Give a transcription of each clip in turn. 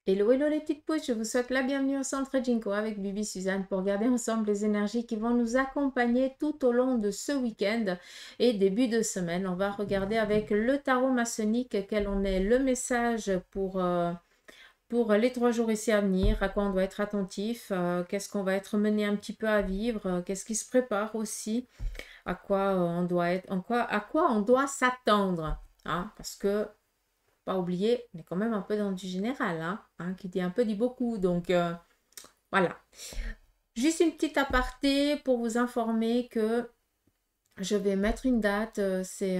Hello, hello les petites pouces, je vous souhaite la bienvenue au Centre Jinko avec Bibi Suzanne pour regarder ensemble les énergies qui vont nous accompagner tout au long de ce week-end et début de semaine. On va regarder avec le tarot maçonnique quel en est le message pour les 3 jours ici à venir, à quoi on doit être attentif, qu'est-ce qu'on va être mené un petit peu à vivre, qu'est-ce qui se prépare aussi, à quoi on doit être, à quoi on doit s'attendre, hein, parce que pas oublier, on est quand même un peu dans du général, qui dit un peu dit beaucoup. Donc, voilà. Juste une petite aparté pour vous informer que je vais mettre une date ces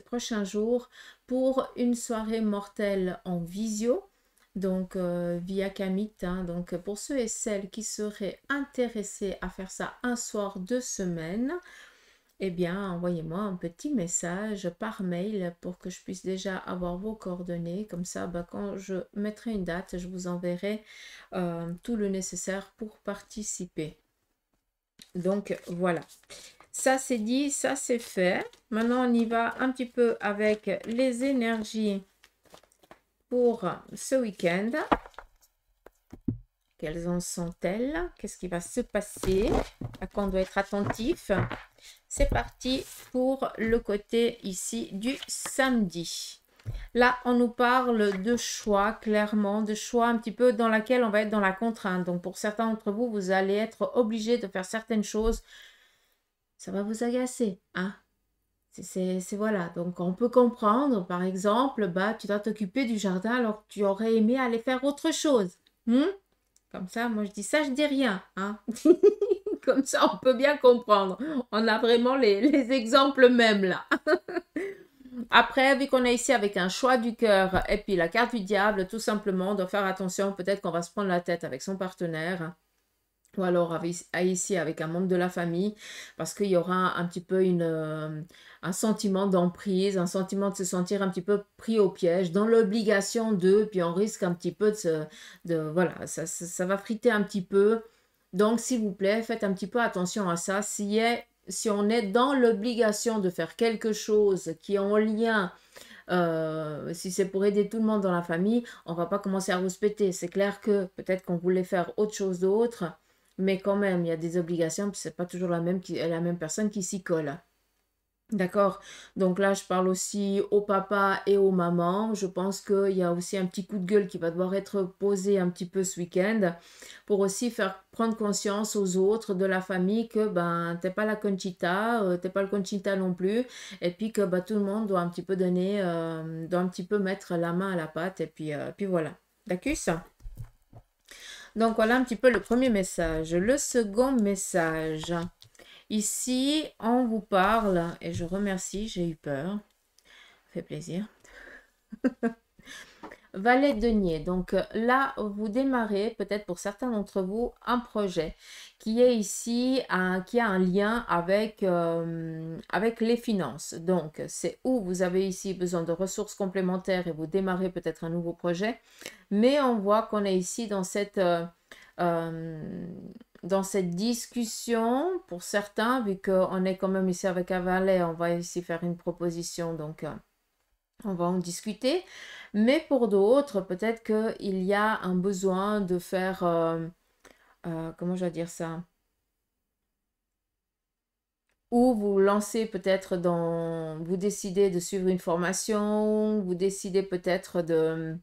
prochains jours pour une soirée mortelle en visio. Donc, via Kamit. Donc, pour ceux et celles qui seraient intéressés à faire ça un soir de semaine, eh bien, envoyez-moi un petit message par mail pour que je puisse déjà avoir vos coordonnées. Comme ça, quand je mettrai une date, je vous enverrai tout le nécessaire pour participer. Donc, voilà. Ça, c'est dit, ça, c'est fait. Maintenant, on y va un petit peu avec les énergies pour ce week-end. Quelles en sont-elles? Qu'est-ce qui va se passer? À quoi on doit être attentif? C'est parti pour le côté ici du samedi. Là, on nous parle de choix, clairement, de choix un petit peu dans laquelle on va être dans la contrainte. Donc, pour certains d'entre vous, vous allez être obligé de faire certaines choses. Ça va vous agacer, hein? C'est voilà. Donc, on peut comprendre, par exemple, tu dois t'occuper du jardin alors que tu aurais aimé aller faire autre chose. Comme ça, moi, je dis ça, je dis rien, hein? Comme ça, on peut bien comprendre. On a vraiment les exemples même là. Après, vu qu'on est ici avec un choix du cœur et puis la carte du diable, tout simplement, on doit faire attention. Peut-être qu'on va se prendre la tête avec son partenaire ou alors ici avec un membre de la famille parce qu'il y aura un petit peu un sentiment d'emprise, un sentiment de se sentir un petit peu pris au piège, dans l'obligation de, puis on risque un petit peu voilà, ça va friter un petit peu. Donc, s'il vous plaît, faites un petit peu attention à ça. Si on est dans l'obligation de faire quelque chose qui est en lien, si c'est pour aider tout le monde dans la famille, on va pas commencer à rouspéter. C'est clair que peut-être qu'on voulait faire autre chose d'autre, mais quand même, il y a des obligations, puis c'est pas toujours la même personne qui s'y colle. D'accord. Donc là, je parle aussi au papa et aux mamans. Je pense qu'il y a aussi un petit coup de gueule qui va devoir être posé un petit peu ce week-end pour aussi faire prendre conscience aux autres de la famille que t'es pas la Conchita, t'es pas le Conchita non plus, et puis que tout le monde doit un petit peu donner, doit un petit peu mettre la main à la pâte, et puis voilà. D'accord? Donc voilà un petit peu le premier message. Le second message. Ici, on vous parle, et je remercie, j'ai eu peur, ça fait plaisir. Valet de denier. Donc là, vous démarrez, peut-être pour certains d'entre vous, un projet qui est ici, qui a un lien avec les finances. Donc, c'est où vous avez ici besoin de ressources complémentaires et vous démarrez peut-être un nouveau projet. Mais on voit qu'on est ici dans cette discussion, pour certains, vu qu'on est quand même ici avec un valet, on va ici faire une proposition, donc on va en discuter. Mais pour d'autres, peut-être qu'il y a un besoin de faire, comment je vais dire ça? Ou vous lancez peut-être vous décidez de suivre une formation, vous décidez peut-être de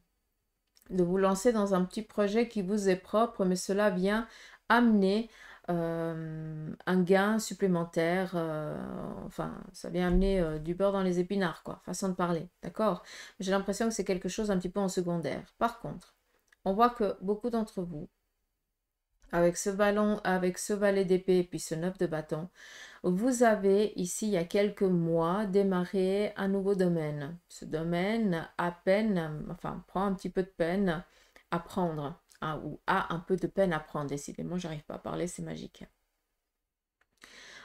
vous lancer dans un petit projet qui vous est propre, mais cela vient amener un gain supplémentaire, enfin, ça vient amener du beurre dans les épinards, quoi, façon de parler, d'accord? J'ai l'impression que c'est quelque chose un petit peu en secondaire. Par contre, on voit que beaucoup d'entre vous, avec ce ballon, avec ce valet d'épée et puis ce 9 de bâton, vous avez ici, il y a quelques mois, démarré un nouveau domaine. Ce domaine, à peine, enfin, prend un petit peu de peine à prendre, ou a un peu de peine à prendre. Décidément, j'arrive pas à parler, c'est magique.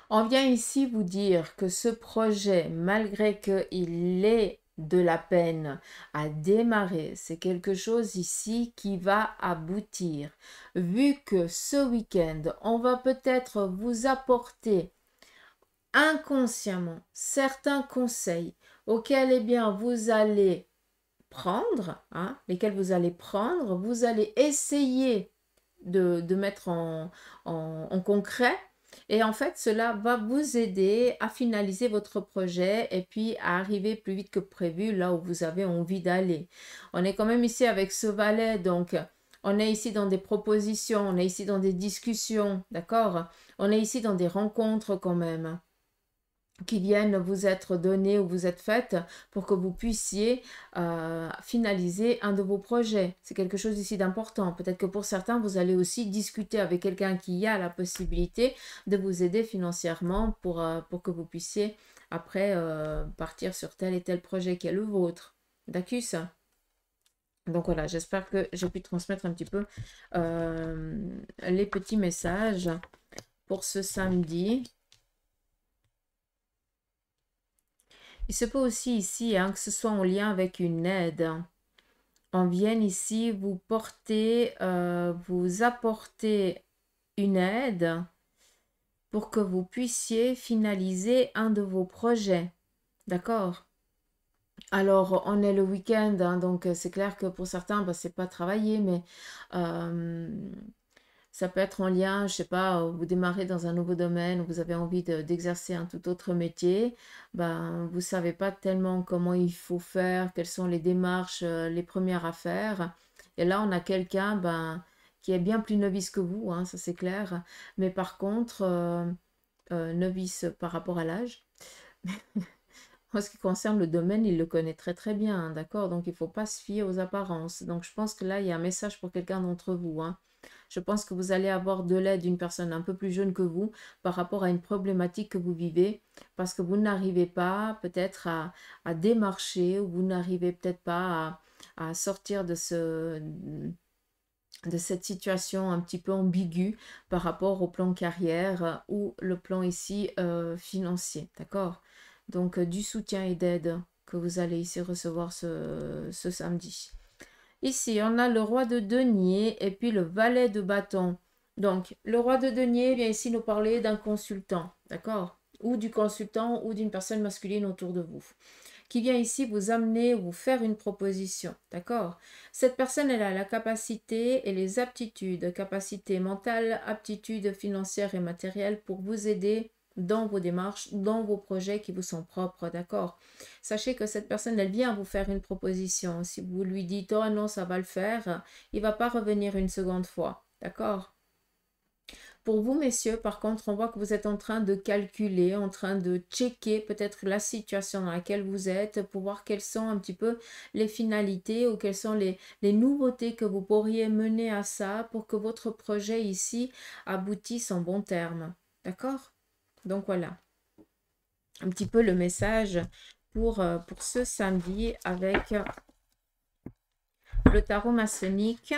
On vient ici vous dire que ce projet, malgré qu'il ait de la peine à démarrer, c'est quelque chose ici qui va aboutir. Vu que ce week-end, on va peut-être vous apporter inconsciemment certains conseils auxquels vous allez prendre, hein, lesquels vous allez prendre, vous allez essayer de mettre en concret. Et en fait, cela va vous aider à finaliser votre projet et puis à arriver plus vite que prévu là où vous avez envie d'aller. On est quand même ici avec ce valet, donc on est ici dans des propositions, on est ici dans des discussions, d'accord? On est ici dans des rencontres quand même qui viennent vous être données ou vous être faites pour que vous puissiez finaliser un de vos projets. C'est quelque chose ici d'important. Peut-être que pour certains, vous allez aussi discuter avec quelqu'un qui a la possibilité de vous aider financièrement pour que vous puissiez après partir sur tel et tel projet qui est le vôtre. D'accord? Donc voilà, j'espère que j'ai pu transmettre un petit peu les petits messages pour ce samedi. Il se peut aussi ici que ce soit en lien avec une aide. On vient ici vous porter, vous apporter une aide pour que vous puissiez finaliser un de vos projets. D'accord? Alors, on est le week-end, donc c'est clair que pour certains, c'est pas travailler, mais ça peut être en lien, je sais pas, vous démarrez dans un nouveau domaine, vous avez envie d'exercer un tout autre métier, vous savez pas tellement comment il faut faire, quelles sont les démarches, les premières à faire. Et là, on a quelqu'un qui est bien plus novice que vous, ça c'est clair. Mais par contre, novice par rapport à l'âge. En ce qui concerne le domaine, il le connaît très très bien, d'accord? Donc il ne faut pas se fier aux apparences. Donc je pense que là, il y a un message pour quelqu'un d'entre vous. Je pense que vous allez avoir de l'aide d'une personne un peu plus jeune que vous par rapport à une problématique que vous vivez parce que vous n'arrivez pas peut-être à démarcher ou vous n'arrivez peut-être pas à sortir de cette situation un petit peu ambiguë par rapport au plan carrière ou le plan ici financier, d'accord? Donc du soutien et d'aide que vous allez ici recevoir ce samedi. Ici, on a le roi de denier et puis le valet de bâton. Donc, le roi de denier vient ici nous parler d'un consultant, d'accord? Ou du consultant ou d'une personne masculine autour de vous, qui vient ici vous amener ou vous faire une proposition, d'accord? Cette personne, elle a la capacité et les aptitudes, capacité mentale, aptitudes financières et matérielles pour vous aider dans vos démarches, dans vos projets qui vous sont propres, d'accord? Sachez que cette personne, elle vient vous faire une proposition. Si vous lui dites, oh non, ça va le faire, il ne va pas revenir une seconde fois, d'accord? Pour vous, messieurs, par contre, on voit que vous êtes en train de calculer, en train de checker peut-être la situation dans laquelle vous êtes pour voir quelles sont un petit peu les finalités ou quelles sont les nouveautés que vous pourriez mener à ça pour que votre projet ici aboutisse en bon terme. D'accord? Donc voilà, un petit peu le message pour ce samedi avec le tarot maçonnique.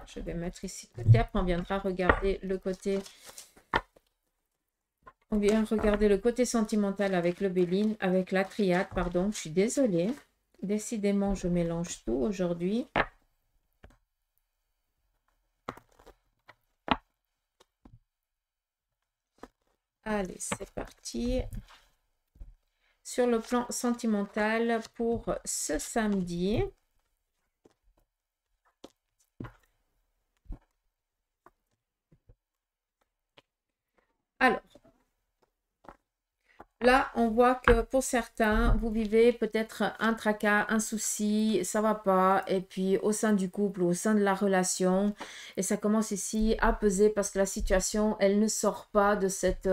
Je vais mettre ici de côté, après on viendra regarder le côté... On vient regarder le côté sentimental avec le Béline, avec la triade, pardon, je suis désolée. Décidément, je mélange tout aujourd'hui. Allez, c'est parti. Sur le plan sentimental pour ce samedi. Alors, là, on voit que pour certains, vous vivez peut-être un tracas, un souci, ça va pas, et puis au sein du couple, au sein de la relation, et ça commence ici à peser parce que la situation, elle ne sort pas de cette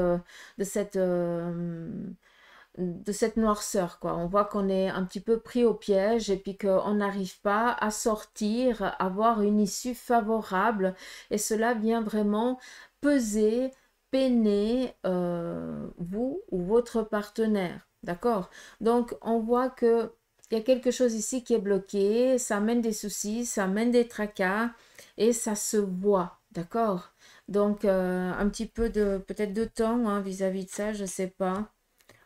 noirceur, quoi. On voit qu'on est un petit peu pris au piège et puis qu'on n'arrive pas à sortir, à avoir une issue favorable, et cela vient vraiment peser, peiner vous ou votre partenaire, d'accord? Donc on voit que il y a quelque chose ici qui est bloqué, ça amène des soucis, ça amène des tracas et ça se voit, d'accord? Donc un petit peu de peut-être de temps vis-à-vis de ça, je sais pas.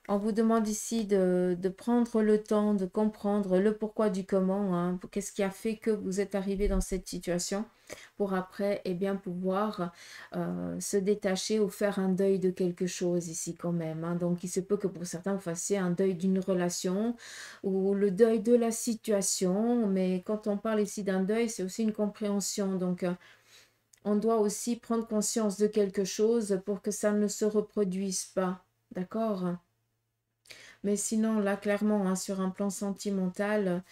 On vous demande ici de prendre le temps de comprendre le pourquoi du comment, hein. Qu'est-ce qui a fait que vous êtes arrivé dans cette situation pour après, eh bien, pouvoir se détacher ou faire un deuil de quelque chose ici quand même, hein. Donc, il se peut que pour certains, vous fassiez un deuil d'une relation ou le deuil de la situation. Mais quand on parle ici d'un deuil, c'est aussi une compréhension. Donc, on doit aussi prendre conscience de quelque chose pour que ça ne se reproduise pas. D'accord? Mais sinon, là, clairement, hein, sur un plan sentimental,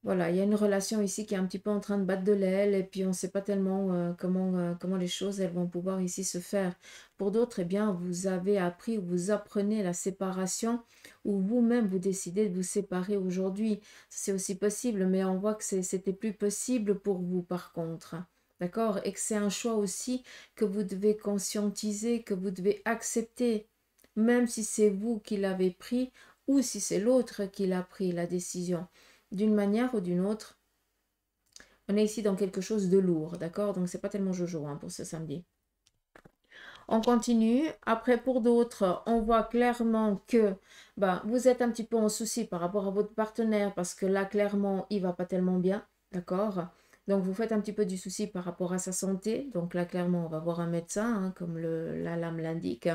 voilà, il y a une relation ici qui est un petit peu en train de battre de l'aile et puis on ne sait pas tellement comment les choses elles vont pouvoir ici se faire. Pour d'autres, eh bien, vous avez appris, vous apprenez la séparation ou vous-même vous décidez de vous séparer aujourd'hui. C'est aussi possible, mais on voit que c'était plus possible pour vous par contre. D'accord? Et que c'est un choix aussi que vous devez conscientiser, que vous devez accepter, même si c'est vous qui l'avez pris ou si c'est l'autre qui l'a pris la décision. D'une manière ou d'une autre, on est ici dans quelque chose de lourd, d'accord? Donc, c'est pas tellement jojo hein, pour ce samedi. On continue. Après, pour d'autres, on voit clairement que vous êtes un petit peu en souci par rapport à votre partenaire parce que là, clairement, il va pas tellement bien, d'accord? Donc, vous faites un petit peu du souci par rapport à sa santé. Donc là, clairement, on va voir un médecin, hein, comme la lame l'indique.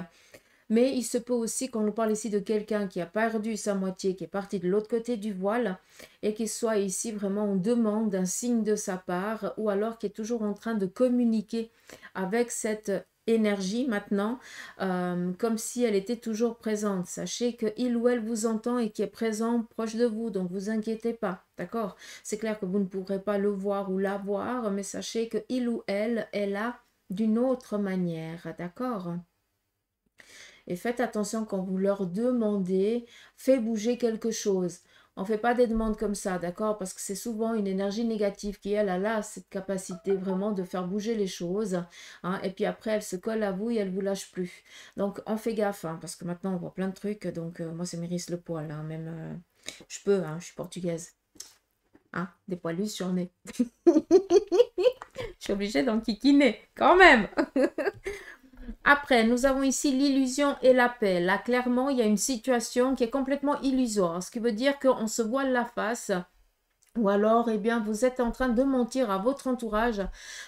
Mais il se peut aussi qu'on nous parle ici de quelqu'un qui a perdu sa moitié, qui est parti de l'autre côté du voile et qui soit ici vraiment en demande d'un signe de sa part ou alors qui est toujours en train de communiquer avec cette énergie maintenant comme si elle était toujours présente. Sachez que il ou elle vous entend et qui est présent proche de vous, donc vous inquiétez pas, d'accord? C'est clair que vous ne pourrez pas le voir ou la voir, mais sachez que il ou elle est là d'une autre manière, d'accord? Et faites attention quand vous leur demandez, faites bouger quelque chose. On ne fait pas des demandes comme ça, d'accord? Parce que c'est souvent une énergie négative qui, elle, a cette capacité vraiment de faire bouger les choses, hein, et puis après, elle se colle à vous et elle ne vous lâche plus. Donc, on fait gaffe, hein, parce que maintenant, on voit plein de trucs. Donc, moi, ça m'érisse le poil, hein, même, je peux, hein, je suis portugaise. Hein, des poilus sur le nez. Je suis obligée d'enquiquiner, quand même. Après, nous avons ici l'illusion et la paix. Là, clairement, il y a une situation qui est complètement illusoire, ce qui veut dire qu'on se voile la face. Ou alors, eh bien, vous êtes en train de mentir à votre entourage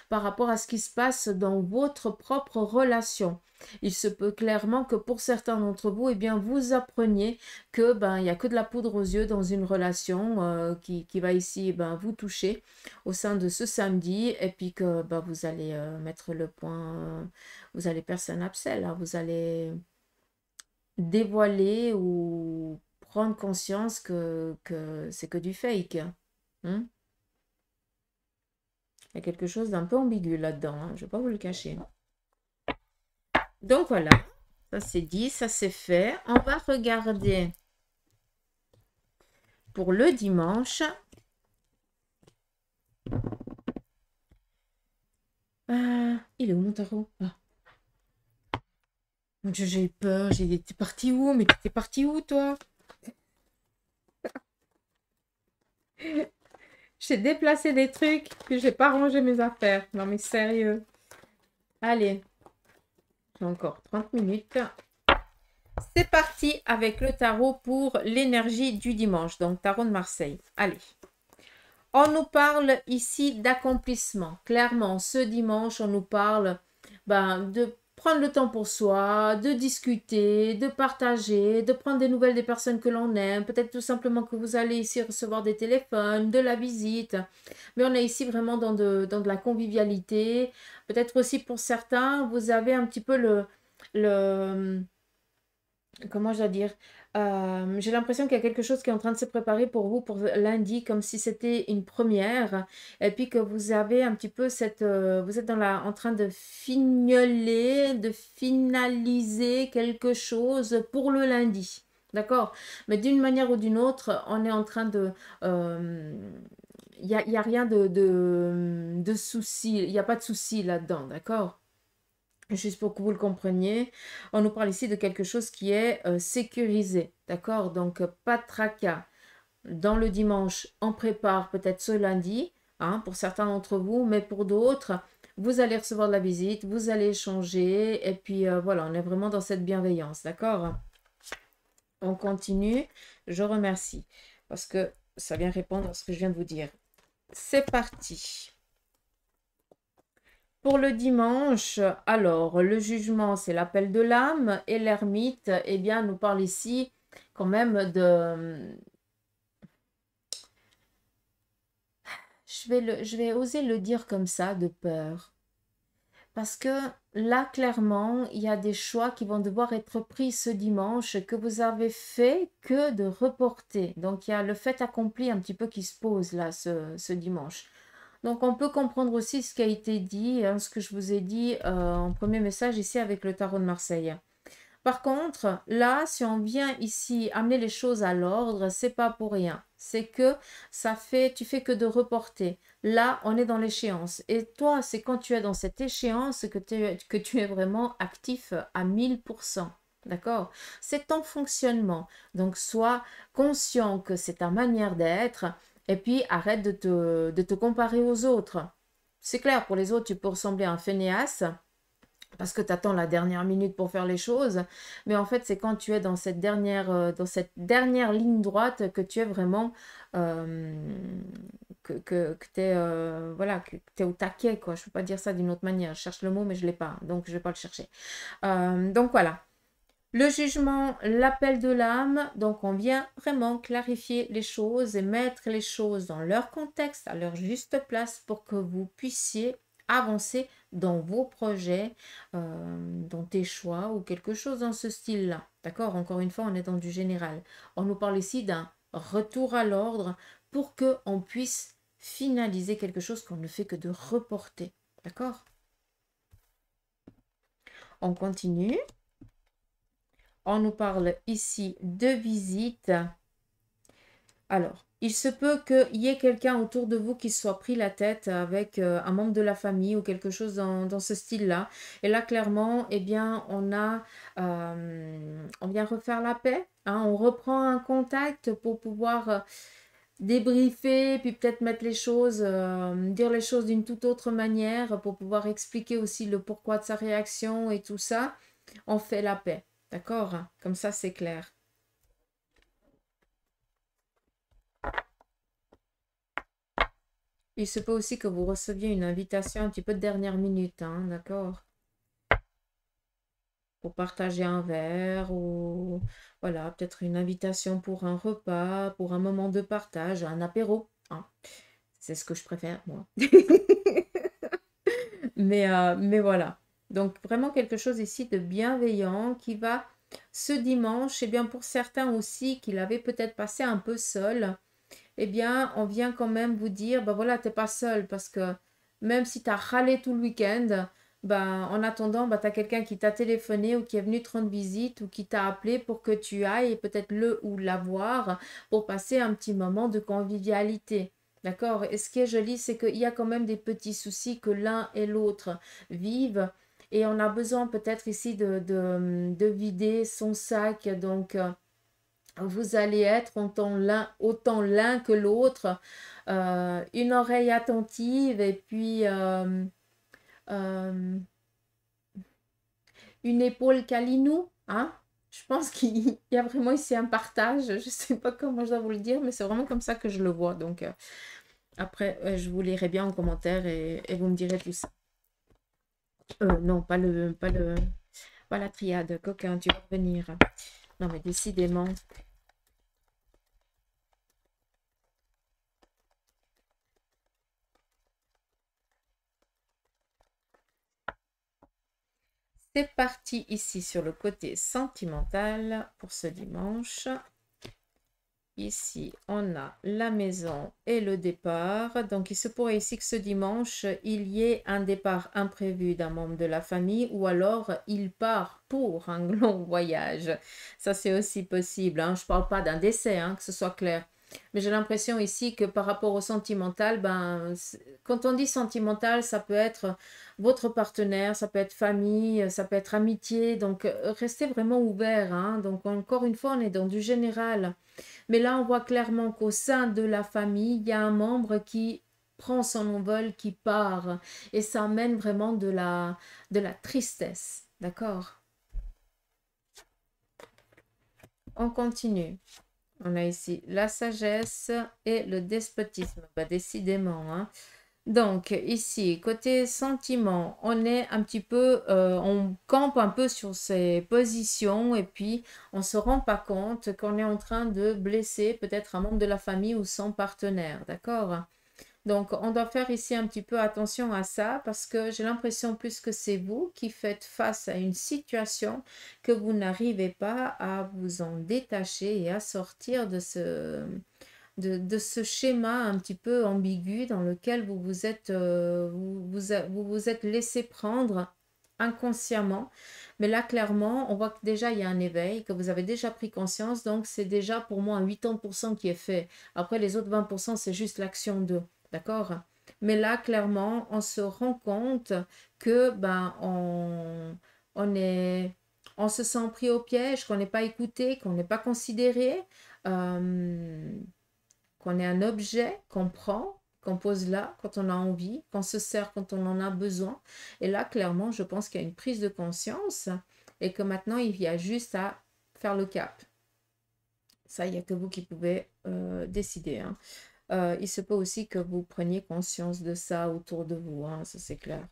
par rapport à ce qui se passe dans votre propre relation. Il se peut clairement que pour certains d'entre vous, eh bien, vous appreniez que il n'y a que de la poudre aux yeux dans une relation qui va ici vous toucher au sein de ce samedi et puis que vous allez mettre le point, vous allez percer un abcès, là, vous allez dévoiler ou prendre conscience que c'est que du fake. Il y a quelque chose d'un peu ambigu là-dedans, hein, je ne vais pas vous le cacher. Donc voilà, ça c'est dit, ça c'est fait. On va regarder pour le dimanche. Il est où mon tarot? Mon Dieu, j'ai eu peur. T'es parti où? Mais t'es parti où toi? J'ai déplacé des trucs, puis j'ai pas rangé mes affaires. Non mais sérieux. Allez, j'ai encore 30 minutes. C'est parti avec le tarot pour l'énergie du dimanche. Donc, tarot de Marseille. Allez. On nous parle ici d'accomplissement. Clairement, ce dimanche, on nous parle de prendre le temps pour soi, de discuter, de partager, de prendre des nouvelles des personnes que l'on aime. Peut-être tout simplement que vous allez ici recevoir des téléphones, de la visite. Mais on est ici vraiment dans de la convivialité. Peut-être aussi pour certains, vous avez un petit peu comment je dois dire, j'ai l'impression qu'il y a quelque chose qui est en train de se préparer pour vous pour lundi, comme si c'était une première, et puis que vous avez un petit peu vous êtes en train de fignoler, de finaliser quelque chose pour le lundi, d'accord? Mais d'une manière ou d'une autre, on est en train de... il n'y a rien de souci, il n'y a pas de souci là-dedans, d'accord? Juste pour que vous le compreniez, on nous parle ici de quelque chose qui est sécurisé, d'accord? Donc, pas de tracas. Dans le dimanche, on prépare peut-être ce lundi, hein, pour certains d'entre vous, mais pour d'autres, vous allez recevoir de la visite, vous allez échanger, et puis voilà, on est vraiment dans cette bienveillance, d'accord? On continue. Je remercie parce que ça vient répondre à ce que je viens de vous dire. C'est parti. Pour le dimanche, alors, le jugement, c'est l'appel de l'âme et l'ermite, eh bien, nous parle ici quand même de... je vais oser le dire comme ça, de peur. Parce que là, clairement, il y a des choix qui vont devoir être pris ce dimanche que vous avez fait que de reporter. Donc, il y a le fait accompli un petit peu qui se pose là ce dimanche. Donc, on peut comprendre aussi ce qui a été dit, hein, ce que je vous ai dit en premier message ici avec le tarot de Marseille. Par contre, là, si on vient ici amener les choses à l'ordre, c'est pas pour rien. C'est que tu fais que de reporter. Là, on est dans l'échéance. Et toi, c'est quand tu es dans cette échéance que tu es vraiment actif à 1000%. D'accord? C'est ton fonctionnement. Donc, sois conscient que c'est ta manière d'être et puis arrête de te comparer aux autres. C'est clair, pour les autres, tu peux ressembler à un fainéas parce que tu attends la dernière minute pour faire les choses. Mais en fait, c'est quand tu es dans cette dernière ligne droite que tu es vraiment... que tu es, voilà, que t'es au taquet, quoi. Je ne peux pas dire ça d'une autre manière. Je cherche le mot, mais je ne l'ai pas. Donc, je ne vais pas le chercher. Donc, voilà. Le jugement, l'appel de l'âme, donc on vient vraiment clarifier les choses et mettre les choses dans leur contexte, à leur juste place pour que vous puissiez avancer dans vos projets, dans tes choix ou quelque chose dans ce style-là. D'accord? Encore une fois, on est dans du général. On nous parle ici d'un retour à l'ordre pour qu'on puisse finaliser quelque chose qu'on ne fait que de reporter. D'accord? On continue. On nous parle ici de visite. Alors, il se peut qu'il y ait quelqu'un autour de vous qui soit pris la tête avec un membre de la famille ou quelque chose dans ce style-là. Et là, clairement, eh bien, on vient refaire la paix. Hein, on reprend un contact pour pouvoir débriefer, puis peut-être mettre les choses, dire les choses d'une toute autre manière pour pouvoir expliquer aussi le pourquoi de sa réaction et tout ça. On fait la paix. D'accord? Comme ça, c'est clair. Il se peut aussi que vous receviez une invitation un petit peu de dernière minute, hein, d'accord? Pour partager un verre ou voilà, peut-être une invitation pour un repas, pour un moment de partage, un apéro, hein. C'est ce que je préfère, moi. Mais voilà. Donc vraiment quelque chose ici de bienveillant qui va ce dimanche, et bien pour certains aussi qui l'avaient peut-être passé un peu seul, eh bien, on vient quand même vous dire, ben voilà, t'es pas seul parce que même si tu as râlé tout le week-end, ben, en attendant, ben, tu as quelqu'un qui t'a téléphoné ou qui est venu te rendre visite ou qui t'a appelé pour que tu ailles peut-être le ou la voir pour passer un petit moment de convivialité. D'accord? Et ce qui est joli, c'est qu'il y a quand même des petits soucis que l'un et l'autre vivent. Et on a besoin peut-être ici de vider son sac. Donc, vous allez être autant l'un que l'autre, une oreille attentive et puis euh, une épaule câlinou, hein? Je pense qu'il y a vraiment ici un partage. Je ne sais pas comment je dois vous le dire, mais c'est vraiment comme ça que je le vois. Donc après, je vous lirai bien en commentaire et vous me direz tout ça. Non, pas la triade. Coquin, tu vas revenir. Non, mais décidément. C'est parti ici sur le côté sentimental pour ce dimanche. Ici, on a la maison et le départ. Donc, il se pourrait ici que ce dimanche, il y ait un départ imprévu d'un membre de la famille ou alors il part pour un long voyage. Ça, c'est aussi possible, hein. Je ne parle pas d'un décès, hein, que ce soit clair. Mais j'ai l'impression ici que par rapport au sentimental, ben, quand on dit sentimental, ça peut être votre partenaire, ça peut être famille, ça peut être amitié. Donc, restez vraiment ouvert, hein. Donc, encore une fois, on est dans du général. Mais là, on voit clairement qu'au sein de la famille, il y a un membre qui prend son envol, qui part. Et ça amène vraiment de la tristesse. D'accord? On continue. On a ici la sagesse et le despotisme. Bah, décidément, hein. Donc, ici, côté sentiment, on est un petit peu, on campe un peu sur ses positions et puis on ne se rend pas compte qu'on est en train de blesser peut-être un membre de la famille ou son partenaire, d'accord? Donc, on doit faire ici un petit peu attention à ça parce que j'ai l'impression plus que c'est vous qui faites face à une situation que vous n'arrivez pas à vous en détacher et à sortir de ce schéma un petit peu ambigu dans lequel vous vous êtes, vous êtes laissé prendre inconsciemment. Mais là, clairement, on voit que déjà, il y a un éveil, que vous avez déjà pris conscience. Donc, c'est déjà pour moi un 80% qui est fait. Après, les autres 20%, c'est juste l'action d'eux. D'accord? Mais là, clairement, on se rend compte que ben, on est, on se sent pris au piège, qu'on n'est pas écouté, qu'on n'est pas considéré. Euh, qu'on est un objet qu'on prend, qu'on pose là quand on a envie, qu'on se sert quand on en a besoin. Et là, clairement, je pense qu'il y a une prise de conscience et que maintenant, il y a juste à faire le cap. Ça, il n'y a que vous qui pouvez décider, hein. Il se peut aussi que vous preniez conscience de ça autour de vous, hein, ça c'est clair.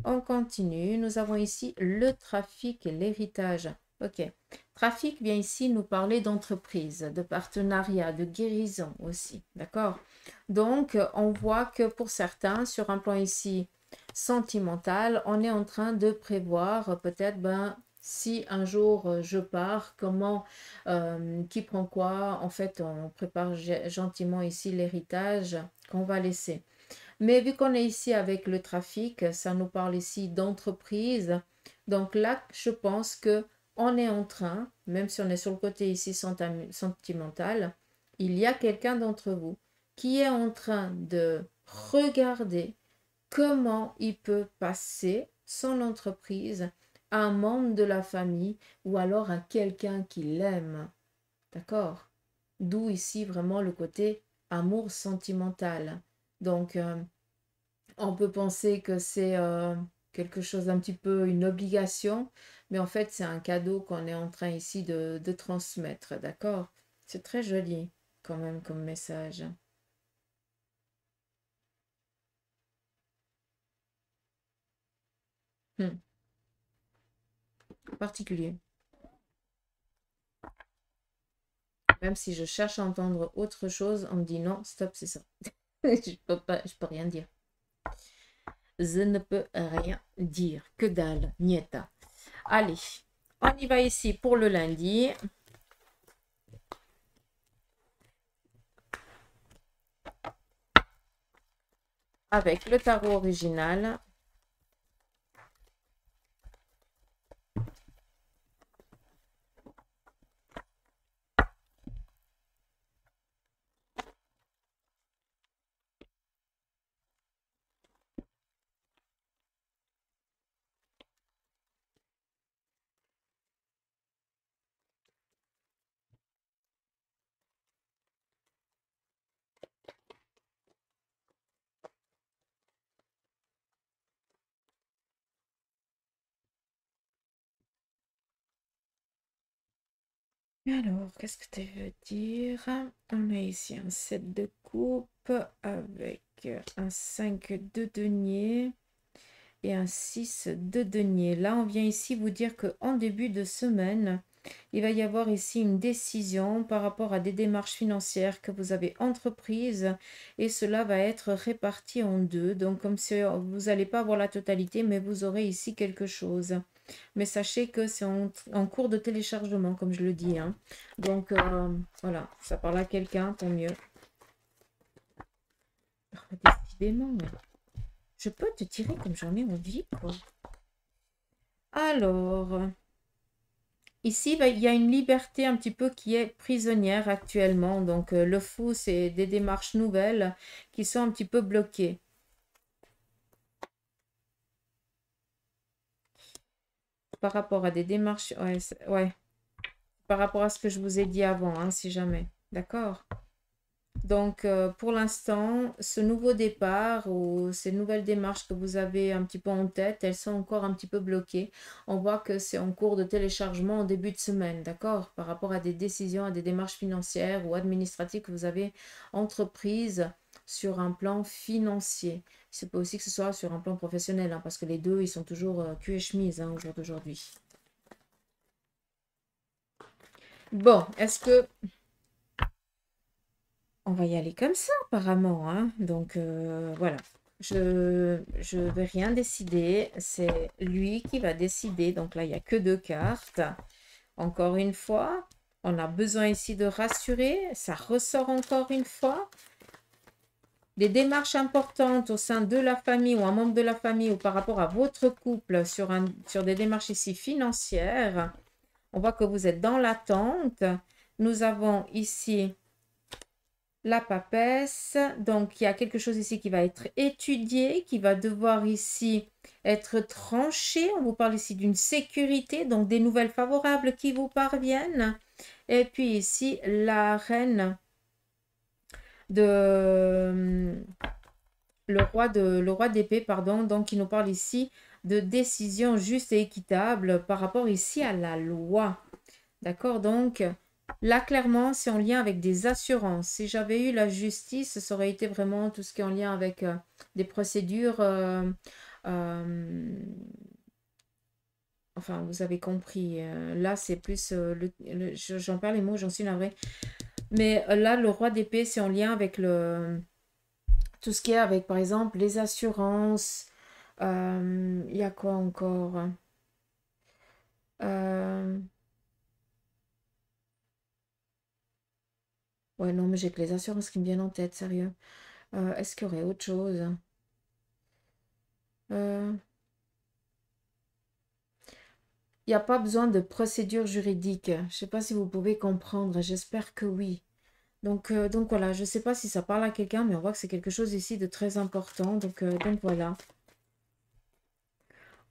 On continue. Nous avons ici le trafic et l'héritage. Ok. Trafic vient ici nous parler d'entreprise, de partenariat, de guérison aussi. D'accord? Donc, on voit que pour certains, sur un plan ici sentimental, on est en train de prévoir peut-être, ben, si un jour je pars, comment, qui prend quoi? En fait, on prépare gentiment ici l'héritage qu'on va laisser. Mais vu qu'on est ici avec le trafic, ça nous parle ici d'entreprise. Donc là, je pense que on est en train, même si on est sur le côté ici sentimental, il y a quelqu'un d'entre vous qui est en train de regarder comment il peut passer son entreprise à un membre de la famille ou alors à quelqu'un qui l'aime. D'accord? D'où ici vraiment le côté amour sentimental. Donc, on peut penser que c'est quelque chose d'un petit peu une obligation, mais en fait, c'est un cadeau qu'on est en train ici de transmettre, d'accord? C'est très joli quand même comme message. Hmm, particulier. Même si je cherche à entendre autre chose, on me dit non, stop, c'est ça. Je peux rien dire. Je ne peux rien dire. Que dalle, nieta. Allez, on y va ici pour le lundi. Avec le tarot original. Alors, qu'est-ce que tu veux dire? On a ici un 7 de coupe avec un 5 de denier et un 6 de denier. Là, on vient ici vous dire qu'en début de semaine, il va y avoir ici une décision par rapport à des démarches financières que vous avez entreprises et cela va être réparti en deux. Donc, comme si vous n'allez pas avoir la totalité, mais vous aurez ici quelque chose. Mais sachez que c'est en cours de téléchargement, comme je le dis, hein. Donc, voilà, ça parle à quelqu'un, tant mieux. Oh, décidément, mais je peux te tirer comme j'en ai envie, quoi. Alors, ici, il y a une liberté un petit peu qui est prisonnière actuellement. Donc, le fou, c'est des démarches nouvelles qui sont un petit peu bloquées. Par rapport à des démarches... Ouais, ouais. Par rapport à ce que je vous ai dit avant, hein, si jamais. D'accord? Donc, pour l'instant, ce nouveau départ ou ces nouvelles démarches que vous avez un petit peu en tête, elles sont encore un petit peu bloquées. On voit que c'est en cours de téléchargement en début de semaine, d'accord? Par rapport à des décisions, à des démarches financières ou administratives que vous avez entreprises sur un plan financier. C'est pas aussi que ce soit sur un plan professionnel, hein, parce que les deux, ils sont toujours cul et chemise, hein, au jour d'aujourd'hui. Bon, est-ce que on va y aller comme ça, apparemment, hein. Donc, voilà. Je vais rien décider. C'est lui qui va décider. Donc là, il n'y a que 2 cartes. Encore une fois, on a besoin ici de rassurer. Ça ressort encore une fois. Des démarches importantes au sein de la famille ou un membre de la famille ou par rapport à votre couple sur des démarches ici financières. On voit que vous êtes dans l'attente. Nous avons ici la papesse. Donc, il y a quelque chose ici qui va être étudié, qui va devoir ici être tranché. On vous parle ici d'une sécurité, donc des nouvelles favorables qui vous parviennent. Et puis ici, la reine de... le roi d'épée, pardon, donc il nous parle ici de décision juste et équitable par rapport ici à la loi. D'accord, donc là, clairement, c'est en lien avec des assurances. Si j'avais eu la justice, ça aurait été vraiment tout ce qui est en lien avec des procédures. Enfin, vous avez compris. Là, c'est plus... j'en perds les mots, j'en suis navrée. Mais là, le roi d'épée, c'est en lien avec tout ce qui est avec, par exemple, les assurances. Il y a quoi encore? Ouais, non, mais j'ai que les assurances qui me viennent en tête, sérieux. Est-ce qu'il y aurait autre chose? Il n'y a pas besoin de procédure juridique. Je ne sais pas si vous pouvez comprendre. J'espère que oui. Donc voilà, je ne sais pas si ça parle à quelqu'un, mais on voit que c'est quelque chose ici de très important. Donc voilà.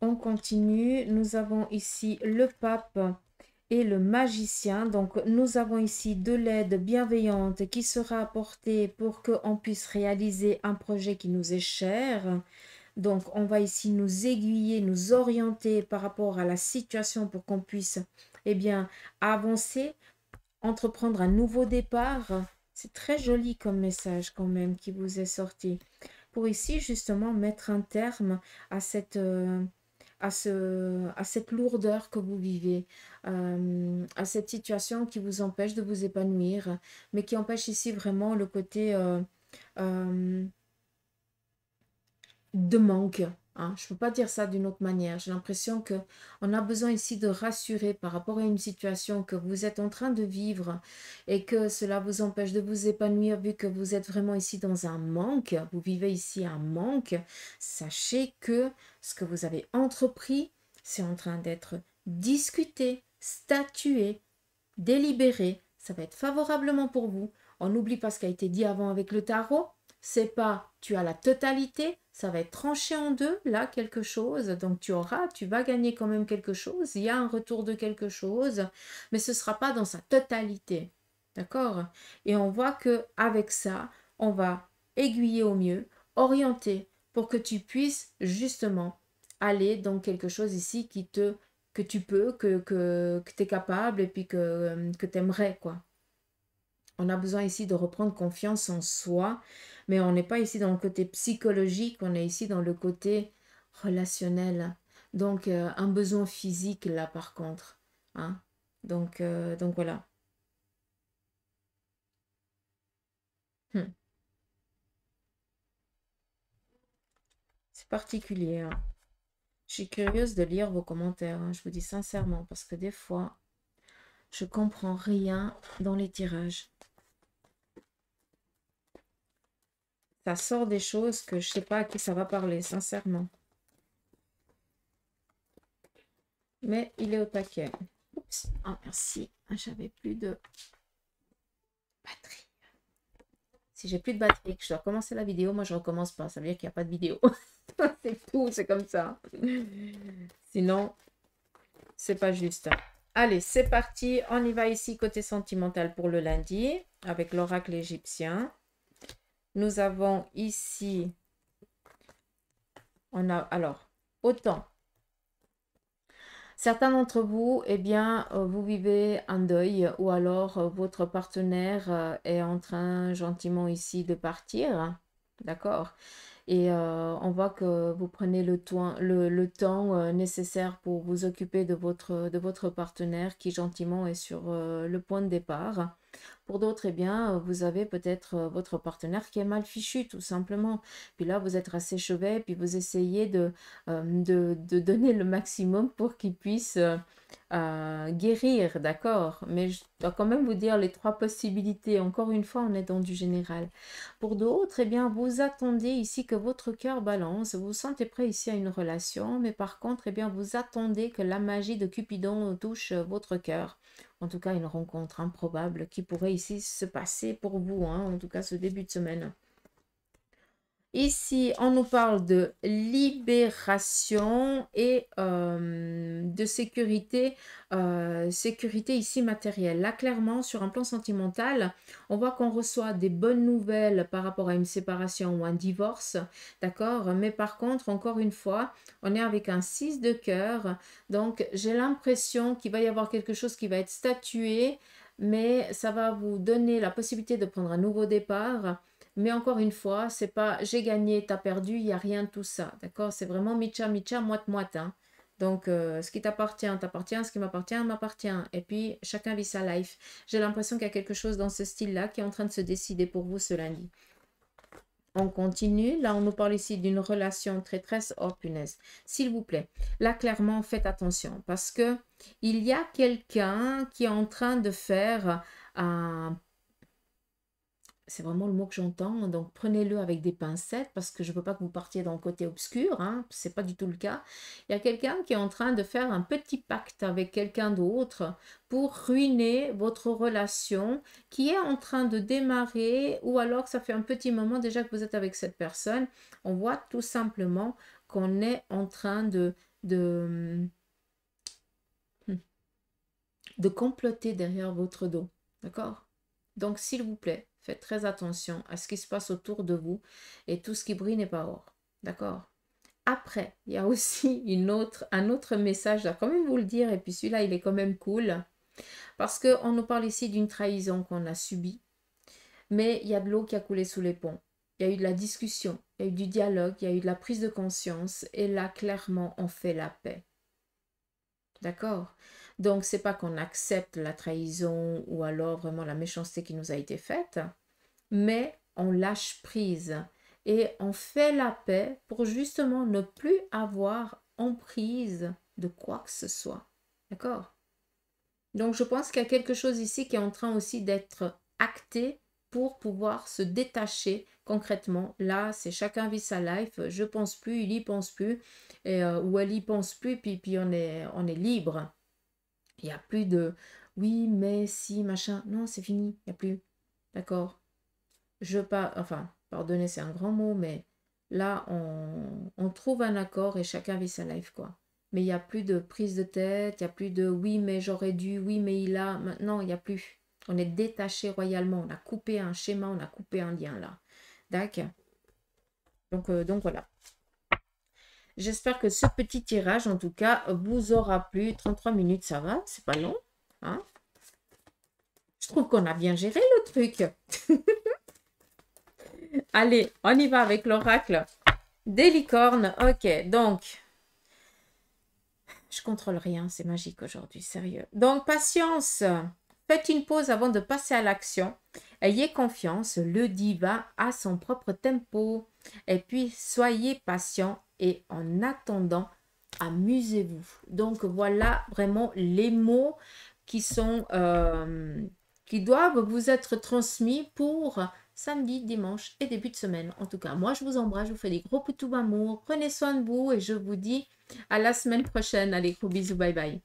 On continue. Nous avons ici le pape et le magicien. Donc nous avons ici de l'aide bienveillante qui sera apportée pour qu'on puisse réaliser un projet qui nous est cher. Donc, on va ici nous aiguiller, nous orienter par rapport à la situation pour qu'on puisse, eh bien, avancer, entreprendre un nouveau départ. C'est très joli comme message quand même qui vous est sorti. Pour ici, justement, mettre un terme à cette, à cette lourdeur que vous vivez, à cette situation qui vous empêche de vous épanouir, mais qui empêche ici vraiment le côté... de manque. Hein. Je ne peux pas dire ça d'une autre manière. J'ai l'impression que on a besoin ici de rassurer par rapport à une situation que vous êtes en train de vivre et que cela vous empêche de vous épanouir vu que vous êtes vraiment ici dans un manque. Vous vivez ici un manque. Sachez que ce que vous avez entrepris, c'est en train d'être discuté, statué, délibéré. Ça va être favorablement pour vous. On n'oublie pas ce qui a été dit avant avec le tarot. C'est pas tu as la totalité, ça va être tranché en deux, là, quelque chose. Donc tu vas gagner quand même quelque chose. Il y a un retour de quelque chose, mais ce ne sera pas dans sa totalité. D'accord? Et on voit que avec ça, on va aiguiller au mieux, orienter pour que tu puisses justement aller dans quelque chose ici que tu peux, que tu es capable et puis que tu aimerais, quoi. On a besoin ici de reprendre confiance en soi, mais on n'est pas ici dans le côté psychologique, on est ici dans le côté relationnel. Donc, un besoin physique là, par contre. Hein? Donc voilà. Hmm. C'est particulier. Hein. Je suis curieuse de lire vos commentaires, hein, je vous dis sincèrement, parce que des fois, je comprends rien dans les tirages. Ça sort des choses que je ne sais pas à qui ça va parler, sincèrement. Mais il est au taquet. Oups. Oh, merci. J'avais plus de batterie. Si j'ai plus de batterie, que je dois recommencer la vidéo, moi je recommence pas. Ça veut dire qu'il n'y a pas de vidéo. C'est tout, c'est comme ça. Sinon, c'est pas juste. Allez, c'est parti. On y va ici côté sentimental pour le lundi avec l'oracle égyptien. nous avons ici, on a, alors, autant. Certains d'entre vous, eh bien, vous vivez un deuil ou alors votre partenaire est en train gentiment ici de partir, d'accord? Et on voit que vous prenez le temps nécessaire pour vous occuper de votre partenaire qui gentiment est sur le point de départ. Pour d'autres, eh bien, vous avez peut-être votre partenaire qui est mal fichu, tout simplement. Puis là, vous êtes assez chevet, puis vous essayez de donner le maximum pour qu'il puisse guérir, d'accord? Mais je dois quand même vous dire les trois possibilités. Encore une fois, on est dans du général. Pour d'autres, eh bien, vous attendez ici que votre cœur balance. Vous vous sentez prêt ici à une relation, mais par contre, eh bien, vous attendez que la magie de Cupidon touche votre cœur. En tout cas, une rencontre improbable qui pourrait ici se passer pour vous, hein, en tout cas ce début de semaine. Ici, on nous parle de libération et de sécurité, sécurité ici matérielle. Là, clairement, sur un plan sentimental, on voit qu'on reçoit des bonnes nouvelles par rapport à une séparation ou un divorce, d'accord? Mais par contre, encore une fois, on est avec un 6 de cœur. Donc, j'ai l'impression qu'il va y avoir quelque chose qui va être statué, mais ça va vous donner la possibilité de prendre un nouveau départ. Mais encore une fois, c'est pas j'ai gagné, t'as perdu, il n'y a rien de tout ça. D'accord? C'est vraiment micha micha, moite-moite. Hein. Donc, ce qui t'appartient, t'appartient, ce qui m'appartient, m'appartient. Et puis, chacun vit sa life. J'ai l'impression qu'il y a quelque chose dans ce style-là qui est en train de se décider pour vous ce lundi. On continue. Là, on nous parle ici d'une relation traîtresse. Oh, punaise. S'il vous plaît. Là, clairement, faites attention. Parce que il y a quelqu'un qui est en train de faire un... C'est vraiment le mot que j'entends, donc prenez-le avec des pincettes parce que je ne veux pas que vous partiez dans le côté obscur, hein, ce n'est pas du tout le cas. Il y a quelqu'un qui est en train de faire un petit pacte avec quelqu'un d'autre pour ruiner votre relation qui est en train de démarrer ou alors que ça fait un petit moment déjà que vous êtes avec cette personne. On voit tout simplement qu'on est en train de comploter derrière votre dos, d'accord? Donc, s'il vous plaît, faites très attention à ce qui se passe autour de vous et tout ce qui brille n'est pas or. D'accord? Après, il y a aussi un autre message, je dois quand même vous le dire, et puis celui-là, il est quand même cool, parce qu'on nous parle ici d'une trahison qu'on a subie, mais il y a de l'eau qui a coulé sous les ponts. Il y a eu de la discussion, il y a eu du dialogue, il y a eu de la prise de conscience, et là, clairement, on fait la paix. D'accord? Donc, c'est pas qu'on accepte la trahison ou alors vraiment la méchanceté qui nous a été faite, mais on lâche prise et on fait la paix pour justement ne plus avoir emprise de quoi que ce soit. D'accord? Donc, je pense qu'il y a quelque chose ici qui est en train aussi d'être acté pour pouvoir se détacher concrètement. Là, c'est chacun vit sa life. Je pense plus, il y pense plus, ou elle y pense plus, puis on est libre. Il n'y a plus de oui, mais si, machin. Non, c'est fini, il n'y a plus. D'accord? Enfin, pardonnez, c'est un grand mot, mais là, on trouve un accord et chacun vit sa life, quoi. Mais il n'y a plus de prise de tête, il n'y a plus de oui, mais j'aurais dû, oui, mais il a. Maintenant, il n'y a plus. On est détaché royalement. On a coupé un schéma, on a coupé un lien, là. D'accord? Donc voilà. J'espère que ce petit tirage, en tout cas, vous aura plu. 33 minutes, ça va, c'est pas long. Hein? Je trouve qu'on a bien géré le truc. Allez, on y va avec l'oracle des licornes. Ok, donc, je contrôle rien, c'est magique aujourd'hui, sérieux. Donc, patience. Faites une pause avant de passer à l'action. Ayez confiance, le diva a son propre tempo. Et puis, soyez patient et en attendant, amusez-vous. Donc, voilà vraiment les mots qui sont, qui doivent vous être transmis pour samedi, dimanche et début de semaine. En tout cas, moi, je vous embrasse, je vous fais des gros poutous d'amour. Prenez soin de vous et je vous dis à la semaine prochaine. Allez, gros bisous, bye bye.